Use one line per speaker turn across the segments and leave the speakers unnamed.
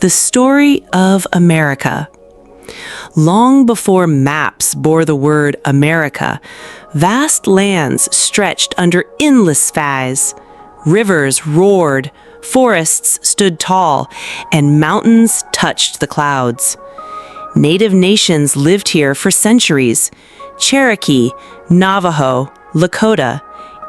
the story of America. Long before maps bore the word America, vast lands stretched under endless skies. Rivers roared, forests stood tall, and mountains touched the clouds. Native nations lived here for centuries: Cherokee, Navajo, Lakota,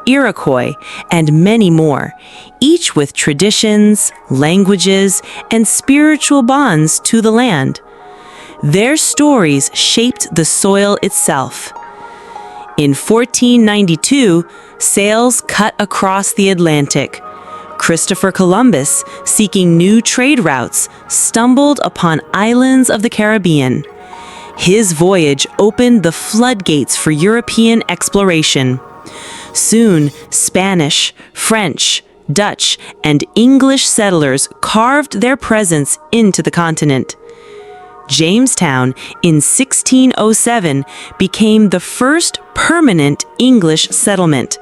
Iroquois, and many more, each with traditions, languages, and spiritual bonds to the land. Their stories shaped the soil itself. In 1492, sails cut across the Atlantic. Christopher Columbus, seeking new trade routes, stumbled upon islands of the Caribbean. His voyage opened the floodgates for European exploration. Soon, Spanish, French, Dutch, and English settlers carved their presence into the continent. Jamestown, in 1607, became the first permanent English settlement.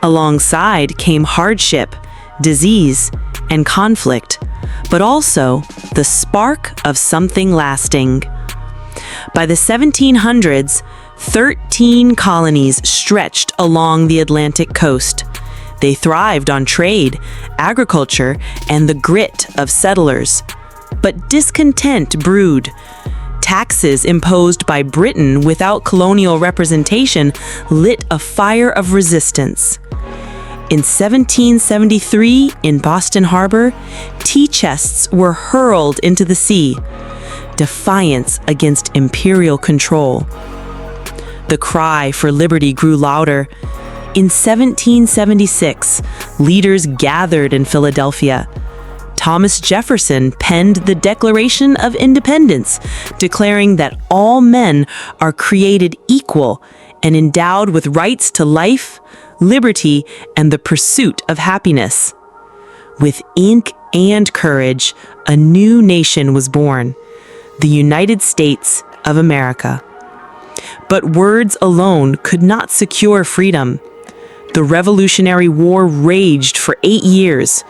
Alongside came hardship, disease, and conflict, but also the spark of something lasting. By the 1700s, 13 colonies stretched along the Atlantic coast. They thrived on trade, agriculture, and the grit of settlers. But discontent brewed. Taxes imposed by Britain without colonial representation lit a fire of resistance. In 1773, in Boston Harbor, tea chests were hurled into the sea. Defiance against imperial control. The cry for liberty grew louder. In 1776, leaders gathered in Philadelphia. Thomas Jefferson penned the Declaration of Independence, declaring that all men are created equal and endowed with rights to life, liberty, and the pursuit of happiness. With ink and courage, a new nation was born, the United States of America. But words alone could not secure freedom. The Revolutionary War raged for 8 years.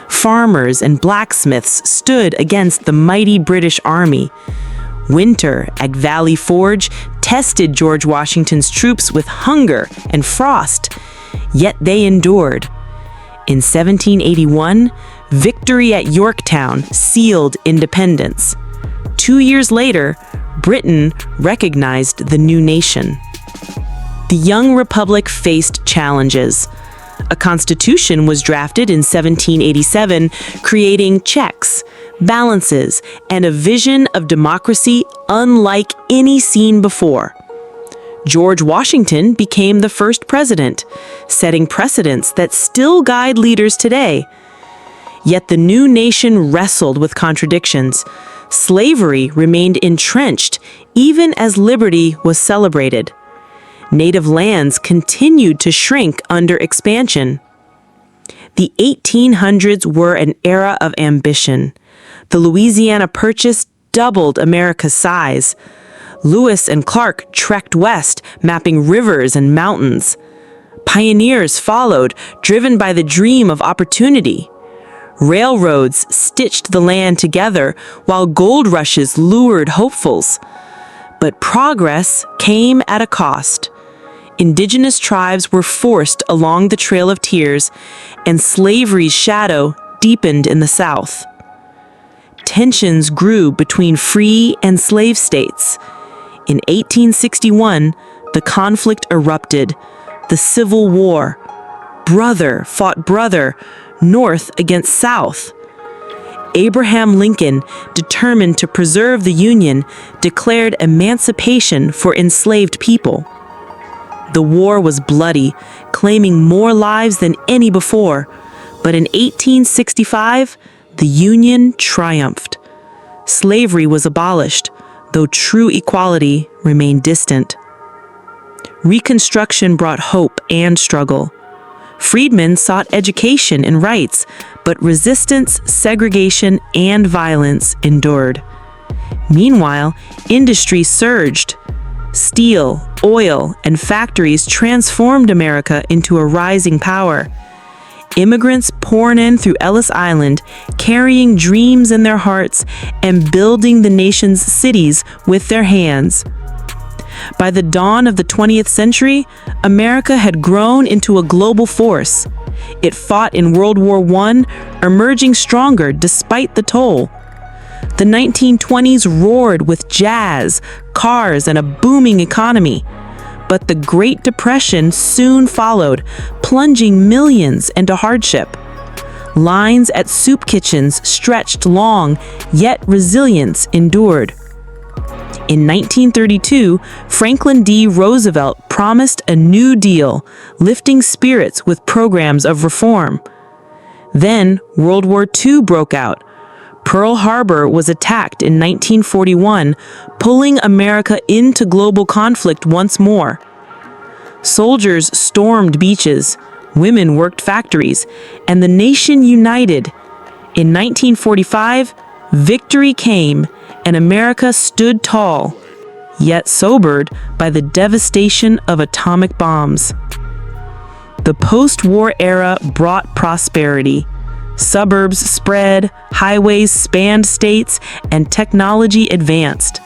Farmers and blacksmiths stood against the mighty British Army. Winter at Valley Forge tested George Washington's troops with hunger and frost, yet they endured. In 1781, victory at Yorktown sealed independence. 2 years later, Britain recognized the new nation. The young republic faced challenges. A constitution was drafted in 1787, creating checks, balances, and a vision of democracy unlike any seen before. George Washington became the first president, setting precedents that still guide leaders today. Yet the new nation wrestled with contradictions. Slavery remained entrenched even as liberty was celebrated. Native lands continued to shrink under expansion. The 1800s were an era of ambition. The Louisiana Purchase doubled America's size. Lewis and Clark trekked west, mapping rivers and mountains. Pioneers followed, driven by the dream of opportunity. Railroads stitched the land together, while gold rushes lured hopefuls. But progress came at a cost. Indigenous tribes were forced along the Trail of Tears, and slavery's shadow deepened in the South. Tensions grew between free and slave states. In 1861, the conflict erupted, the Civil War. Brother fought brother, North against South. Abraham Lincoln, determined to preserve the Union, declared emancipation for enslaved people. The war was bloody, claiming more lives than any before, but in 1865, the Union triumphed. Slavery was abolished, though true equality remained distant. Reconstruction brought hope and struggle. Freedmen sought education and rights, but resistance, segregation, and violence endured. Meanwhile, industry surged. Steel, oil, and factories transformed America into a rising power. Immigrants pouring in through Ellis Island, carrying dreams in their hearts and building the nation's cities with their hands. By the dawn of the 20th century, America had grown into a global force. It fought in World War I, emerging stronger despite the toll. The 1920s roared with jazz, cars, and a booming economy. But the Great Depression soon followed, plunging millions into hardship. Lines at soup kitchens stretched long, yet resilience endured. In 1932, Franklin D. Roosevelt promised a New Deal, lifting spirits with programs of reform. Then World War II broke out. Pearl Harbor was attacked in 1941, pulling America into global conflict once more. Soldiers stormed beaches, women worked factories, and the nation united. In 1945, victory came, and America stood tall, yet sobered by the devastation of atomic bombs. The post-war era brought prosperity. Suburbs spread, highways spanned states, and technology advanced.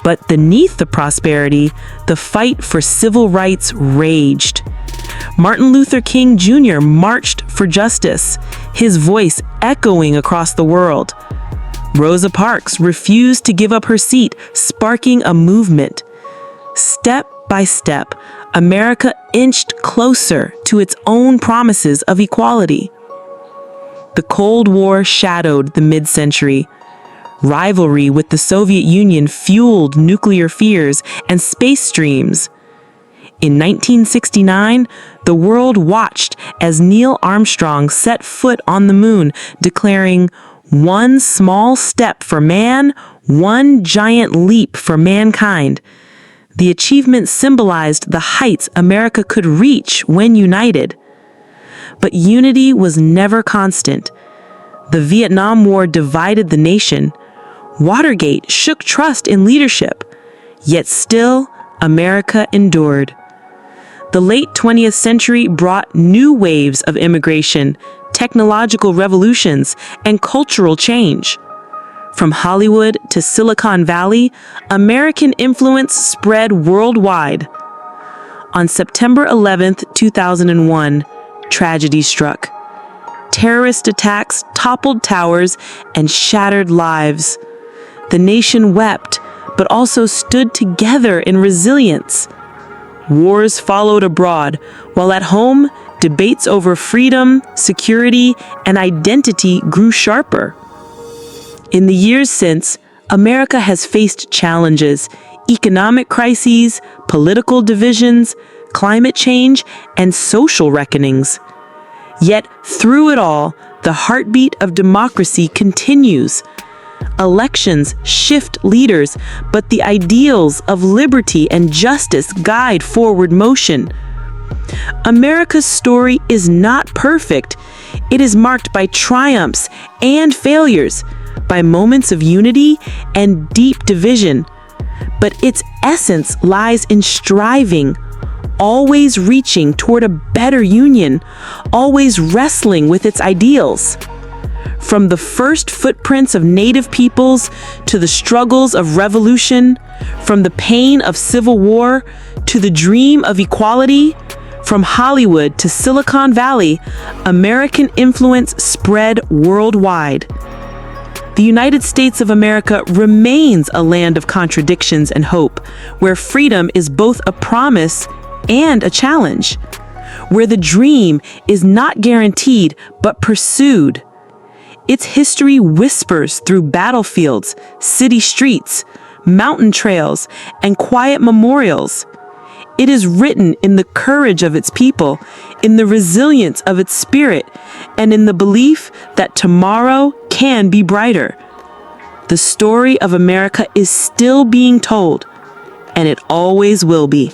But beneath the prosperity, the fight for civil rights raged. Martin Luther King Jr. marched for justice, his voice echoing across the world. Rosa Parks refused to give up her seat, sparking a movement. Step by step, America inched closer to its own promises of equality. The Cold War shadowed the mid-century. Rivalry with the Soviet Union fueled nuclear fears and space dreams. In 1969, the world watched as Neil Armstrong set foot on the moon, declaring, "One small step for man, one giant leap for mankind." The achievement symbolized the heights America could reach when united. But unity was never constant. The Vietnam War divided the nation. Watergate shook trust in leadership. Yet still, America endured. The late 20th century brought new waves of immigration, technological revolutions, and cultural change. From Hollywood to Silicon Valley, American influence spread worldwide. On September 11, 2001, tragedy struck. Terrorist attacks toppled towers and shattered lives. The nation wept, but also stood together in resilience. Wars followed abroad, while at home, debates over freedom, security, and identity grew sharper. In the years since, America has faced challenges, economic crises, political divisions, climate change, and social reckonings. Yet, through it all, the heartbeat of democracy continues. Elections shift leaders, but the ideals of liberty and justice guide forward motion. America's story is not perfect. It is marked by triumphs and failures, by moments of unity and deep division. But its essence lies in striving, always reaching toward a better union, always wrestling with its ideals. From the first footprints of native peoples to the struggles of revolution, from the pain of civil war to the dream of equality, from Hollywood to Silicon Valley, American influence spread worldwide. The United States of America remains a land of contradictions and hope, where freedom is both a promise and a challenge, where the dream is not guaranteed but pursued. Its history whispers through battlefields, city streets, mountain trails, and quiet memorials. It is written in the courage of its people, in the resilience of its spirit, and in the belief that tomorrow can be brighter. The story of America is still being told, and it always will be.